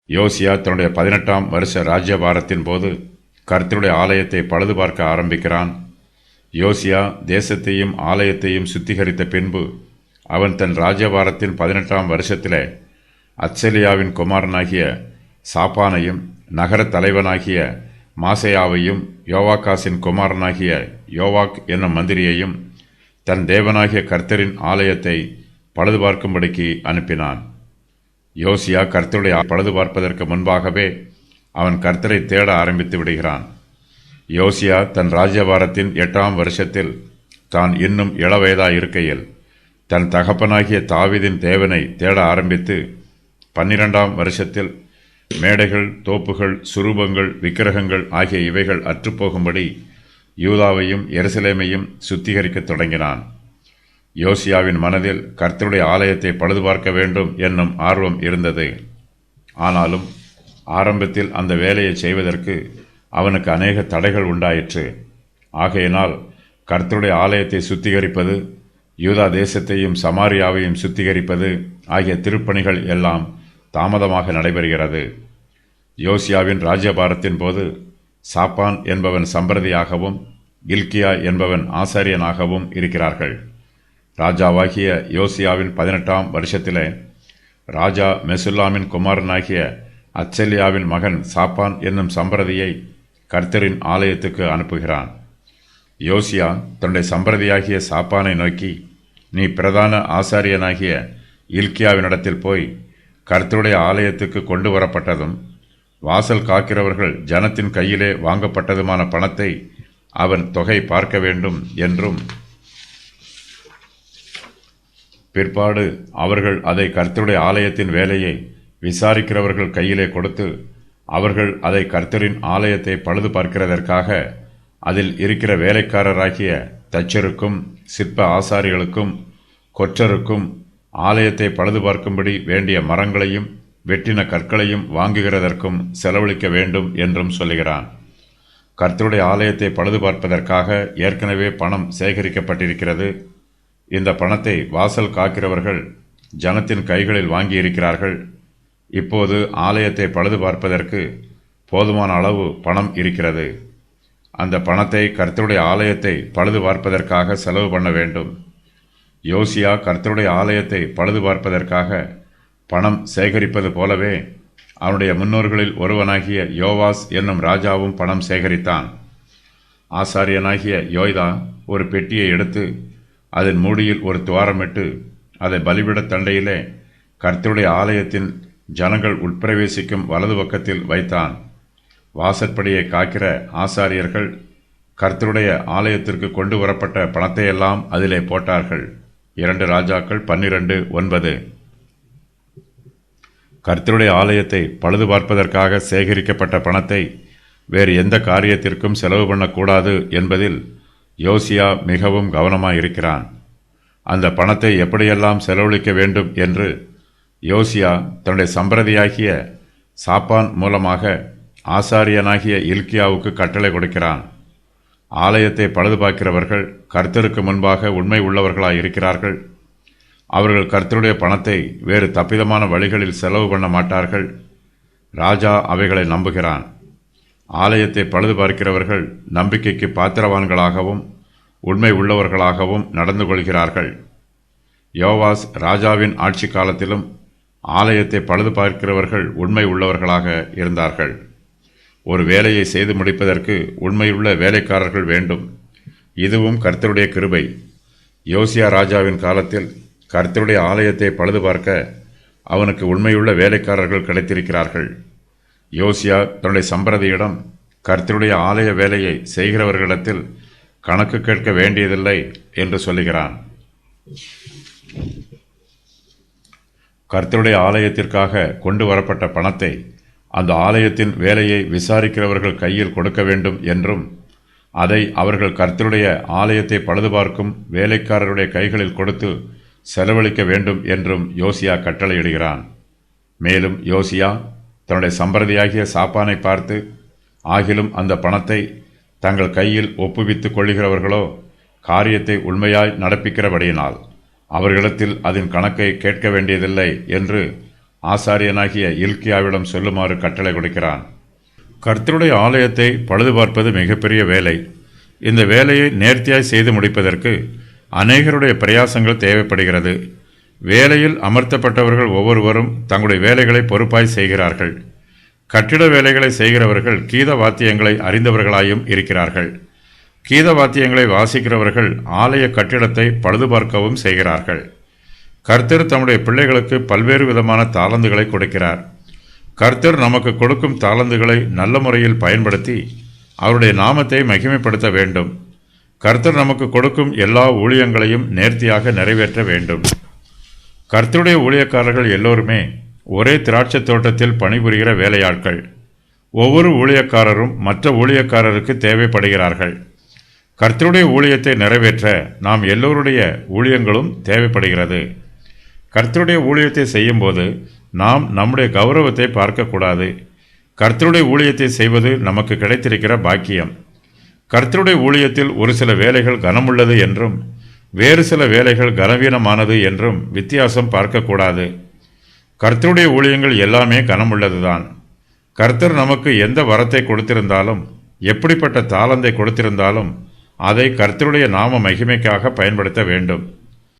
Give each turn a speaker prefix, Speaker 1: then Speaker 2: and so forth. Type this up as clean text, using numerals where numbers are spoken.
Speaker 1: யோசியா தன்னுடைய 18ஆம் வருஷ ராஜ்யபாரத்தின் போது கர்த்தருடைய ஆலயத்தை பழுது பார்க்க ஆரம்பிக்கிறான். யோசியா தேசத்தையும் ஆலயத்தையும் சுத்திகரித்த பின்பு அவன் தன் ராஜ்யபாரத்தின் 18ஆம் வருஷத்திலே அத்சலியாவின் குமாரனாகிய சாப்பானையும் நகர தலைவனாகிய மாசையாவையும் யோவாக்காசின் குமாரனாகிய யோவாக் என்னும் மந்திரியையும் தன் தேவனாகிய கர்த்தரின் ஆலயத்தை பழுது பார்க்கும்படிக்கு அனுப்பினான். யோசியா கர்த்தருடைய பழுது பார்ப்பதற்கு முன்பாகவே அவன் கர்த்தரை தேட ஆரம்பித்து விடுகிறான். யோசியா தன் ராஜ்யபாரத்தின் 8ஆம் வருஷத்தில் தான் இன்னும் இளவயதாய் இருக்கையில் தன் தகப்பனாகிய தாவீதின் தேவனை தேட ஆரம்பித்து 12ஆம் வருஷத்தில் மேடைகள், தோப்புகள், சுரூபங்கள், விக்கிரகங்கள் ஆகிய இவைகள் அற்றுப்போகும்படி யூதாவையும் எருசலேமையும் சுத்திகரிக்கத் தொடங்கினான். யோசியாவின் மனதில் கர்த்தருடைய ஆலயத்தை பழுது பார்க்க வேண்டும் என்னும் ஆர்வம் இருந்தது. ஆனாலும் ஆரம்பத்தில் அந்த வேலையை செய்வதற்கு அவனுக்கு அநேக தடைகள் உண்டாயிற்று. ஆகையினால் கர்த்தருடைய ஆலயத்தை சுத்திகரிப்பது, யூதா தேசத்தையும் சமாரியாவையும் சுத்திகரிப்பது ஆகிய திருப்பணிகள் எல்லாம் தாமதமாக நடைபெறுகிறது. யோசியாவின் ராஜ்யபாரத்தின் போது சாப்பான் என்பவன் சம்பிரதியாகவும் கில்கியா என்பவன் ஆசாரியனாகவும் இருக்கிறார்கள். ராஜாவாகிய யோசியாவின் 18ஆம் வருஷத்திலே ராஜா மெசுல்லாமின் குமாரனாகிய அத்சலியாவின் மகன் சாப்பான் என்னும் சம்பிரதியை கர்த்தரின் ஆலயத்துக்கு அனுப்புகிறான். யோசியா தன்னுடைய சம்பிரதியாகிய சாப்பானை நோக்கி, நீ பிரதான ஆசாரியனாகிய இல்கியாவினிடத்தில் போய் கர்த்தருடைய ஆலயத்துக்கு கொண்டு வரப்பட்டதும் வாசல் காக்கிறவர்கள் ஜனத்தின் கையிலே வாங்கப்பட்டதுமான பணத்தை அவன் தொகை பார்க்க வேண்டும் என்றும், பிற்பாடு அவர்கள் அதை கர்த்தருடைய ஆலயத்தின் வேலையை விசாரிக்கிறவர்கள் கையிலே கொடுத்து அவர்கள் அதை கர்த்தரின் ஆலயத்தை பழுது பார்க்கிறதற்காக அதில் இருக்கிற வேலைக்காரராகிய தச்சருக்கும் சிற்ப ஆசாரிகளுக்கும் கொற்றருக்கும் ஆலயத்தை பழுது பார்க்கும்படி வேண்டிய மரங்களையும் வெட்டின கற்களையும் வாங்குகிறதற்கும் செலவழிக்க வேண்டும் என்றும் சொல்லுகிறான். கர்த்தருடைய ஆலயத்தை பழுது பார்ப்பதற்காக ஏற்கனவே பணம் சேகரிக்கப்பட்டிருக்கிறது. இந்த பணத்தை வாசல் காக்கிறவர்கள் ஜனத்தின் கைகளில் வாங்கியிருக்கிறார்கள். இப்போது ஆலயத்தை பழுது பார்ப்பதற்கு போதுமான அளவு பணம் இருக்கிறது. அந்த பணத்தை கர்த்தருடைய ஆலயத்தை பழுது பார்ப்பதற்காக செலவு பண்ண வேண்டும். யோசியா கர்த்தருடைய ஆலயத்தை பழுது பார்ப்பதற்காக பணம் சேகரிப்பது போலவே அவனுடைய முன்னோர்களில் ஒருவனாகிய யோவாஸ் என்னும் ராஜாவும் பணம் சேகரித்தான். ஆசாரியனாகிய யோய்தா ஒரு பெட்டியை எடுத்து அதன் மூடியில் ஒரு துவாரமிட்டு அதை பலிபீட தண்டையிலே கர்த்தருடைய ஆலயத்தின் ஜனங்கள் உட்பிரவேசிக்கும் வலது பக்கத்தில் வைத்தான். வாசற்படியை காக்கிற ஆசாரியர்கள் கர்த்தருடைய ஆலயத்திற்கு கொண்டு வரப்பட்ட பணத்தையெல்லாம் அதிலே போட்டார்கள். 2 ராஜாக்கள் 12:9. கர்த்தருடைய ஆலயத்தை பழுது பார்ப்பதற்காக சேகரிக்கப்பட்ட பணத்தை வேறு எந்த காரியத்திற்கும் செலவு பண்ணக்கூடாது என்பதில் யோசியா மிகவும் கவனமாயிருக்கிறான். அந்த பணத்தை எப்படியெல்லாம் செலவழிக்க வேண்டும் என்று யோசியா தன்னுடைய சம்பிரதியாகிய சாப்பான் மூலமாக ஆசாரியனாகிய இல்கியாவுக்கு கட்டளை கொடுக்கிறான். ஆலயத்தை பழுது பார்க்கிறவர்கள் கர்த்தருக்கு முன்பாக உண்மை உள்ளவர்களாயிருக்கிறார்கள். அவர்கள் கர்த்தருடைய பணத்தை வேறு தப்பிதமான வழிகளில் செலவு பண்ண மாட்டார்கள். ராஜா அவைகளை நம்புகிறான். ஆலயத்தை பழுது பார்க்கிறவர்கள் நம்பிக்கைக்கு பாத்திரவான்களாகவும் உண்மை உள்ளவர்களாகவும் நடந்து கொள்கிறார்கள். யோவாஸ் ராஜாவின் ஆட்சி காலத்திலும் ஆலயத்தை பழுது பார்க்கிறவர்கள் உண்மை உள்ளவர்களாக இருந்தார்கள். ஒரு வேலையை செய்து முடிப்பதற்கு உண்மையுள்ள வேலைக்காரர்கள் வேண்டும். இதுவும் கர்த்தருடைய கிருபை. யோசியா ராஜாவின் காலத்தில் கர்த்தருடைய ஆலயத்தை பழுது பார்க்க அவனுக்கு உண்மையுள்ள வேலைக்காரர்கள் கிடைத்திருக்கிறார்கள். யோசியா தன்னுடைய சம்பிரதியிடம் கர்த்தருடைய ஆலய வேலையை செய்கிறவர்களிடத்தில் கணக்கு கேட்க வேண்டியதில்லை என்று சொல்லுகிறான். கர்த்தருடைய ஆலயத்திற்காக கொண்டு வரப்பட்ட பணத்தை அந்த ஆலயத்தின் வேலையை விசாரிக்கிறவர்கள் கையில் கொடுக்க வேண்டும் என்றும், அதை அவர்கள் கர்த்தருடைய ஆலயத்தை பழுது பார்க்கும் வேலைக்காரருடைய கைகளில் கொடுத்து செலவழிக்க வேண்டும் என்றும் யோசியா கட்டளையிடுகிறான். மேலும் யோசியா தன்னுடைய சம்பிரதியாகிய சாப்பானை பார்த்து, ஆகிலும் அந்த பணத்தை தங்கள் கையில் ஒப்புவித்துக் கொள்ளுகிறவர்களோ காரியத்தை உண்மையாய் நடப்பிக்கிறபடியினால் அவர்களிடத்தில் அதன் கணக்கை கேட்க வேண்டியதில்லை என்று ஆசாரியனாகிய இல்க்கியாவிடம் சொல்லுமாறு கட்டளை கொடுக்கிறான். கர்த்தருடைய ஆலயத்தை பழுது பார்ப்பது மிகப்பெரிய வேலை. இந்த வேலையை நேர்த்தியாய் செய்து முடிப்பதற்கு அநேகருடைய பிரயாசங்கள் தேவைப்படுகிறது. வேலையில் அமர்த்தப்பட்டவர்கள் ஒவ்வொருவரும் தங்களுடைய வேலைகளை பொறுப்பாய் செய்கிறார்கள். கட்டிட வேலைகளை செய்கிறவர்கள் கீத வாத்தியங்களை அறிந்தவர்களாயும் இருக்கிறார்கள். கீத வாத்தியங்களை வாசிக்கிறவர்கள் ஆலய கட்டிடத்தை பழுது பார்க்கவும் செய்கிறார்கள். கர்த்தர் தம்முடைய பிள்ளைகளுக்கு பல்வேறு விதமான தாளந்துகளை கொடுக்கிறார். கர்த்தர் நமக்கு கொடுக்கும் தாளந்துகளை நல்ல முறையில் பயன்படுத்தி அவருடைய நாமத்தை மகிமைப்படுத்த வேண்டும். கர்த்தர் நமக்கு கொடுக்கும் எல்லா ஊழியங்களையும் நேர்த்தியாக நிறைவேற்ற வேண்டும். கர்த்தருடைய ஊழியக்காரர்கள் எல்லோருமே ஒரே திராட்சை தோட்டத்தில் பணிபுரிகிற வேலையாட்கள். ஒவ்வொரு ஊழியக்காரரும் மற்ற ஊழியக்காரருக்கு தேவைப்படுகிறார்கள். கர்த்தருடைய ஊழியத்தை நிறைவேற்ற நாம் எல்லோருடைய ஊழியங்களும் தேவைப்படுகிறது. கர்த்தருடைய ஊழியத்தை செய்யும்போது நாம் நம்முடைய கௌரவத்தை பார்க்கக்கூடாது. கர்த்தருடைய ஊழியத்தை செய்வது நமக்கு கிடைத்திருக்கிற பாக்கியம். கர்த்தருடைய ஊழியத்தில் ஒரு சில வேலைகள் கனமுள்ளது என்றும் வேறு சில வேலைகள் கனவீனமானது என்றும் வித்தியாசம் பார்க்கக்கூடாது. கர்த்தருடைய ஊழியங்கள் எல்லாமே கனமுள்ளதுதான். கர்த்தர் நமக்கு எந்த வரத்தை கொடுத்திருந்தாலும் எப்படிப்பட்ட தாளந்தை கொடுத்திருந்தாலும் அதை கர்த்தருடைய நாம மகிமைக்காக பயன்படுத்த வேண்டும்.